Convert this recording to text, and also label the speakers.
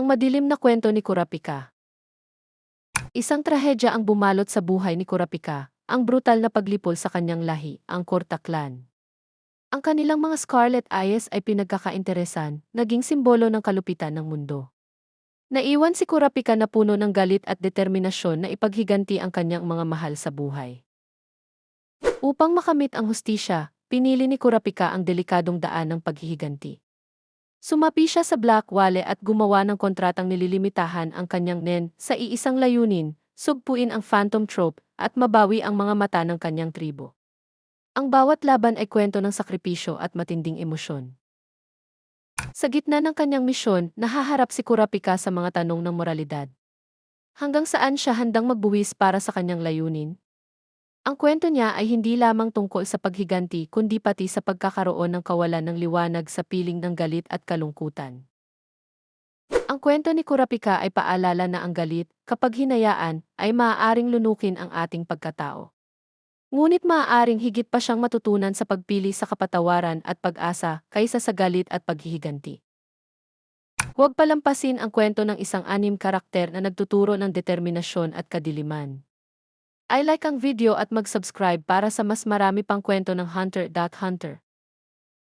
Speaker 1: Ang madilim na kwento ni Kurapika. Isang trahedya ang bumalot sa buhay ni Kurapika, ang brutal na paglipol sa kanyang lahi, ang Kurta clan. Ang kanilang mga Scarlet Eyes ay pinagkakainteresan, naging simbolo ng kalupitan ng mundo. Naiwan si Kurapika na puno ng galit at determinasyon na ipaghiganti ang kanyang mga mahal sa buhay. Upang makamit ang hustisya, pinili ni Kurapika ang delikadong daan ng paghihiganti. Sumapi siya sa Black Wale at gumawa ng kontratang nililimitahan ang kanyang nen sa iisang layunin, sugpuin ang Phantom Trope at mabawi ang mga mata ng kanyang tribo. Ang bawat laban ay kwento ng sakripisyo at matinding emosyon. Sa gitna ng kanyang misyon, nahaharap si Kurapika sa mga tanong ng moralidad. Hanggang saan siya handang magbuwis para sa kanyang layunin? Ang kwento niya ay hindi lamang tungkol sa paghiganti kundi pati sa pagkakaroon ng kawalan ng liwanag sa piling ng galit at kalungkutan. Ang kwento ni Kurapika ay paalala na ang galit, kapag hinayaan, ay maaaring lunukin ang ating pagkatao. Ngunit maaaring higit pa siyang matutunan sa pagpili sa kapatawaran at pag-asa kaysa sa galit at paghihiganti. Huwag palampasin ang kwento ng isang anim karakter na nagtuturo ng determinasyon at kadiliman. I like ang video at mag-subscribe para sa mas marami pang kwento ng Hunter x Hunter.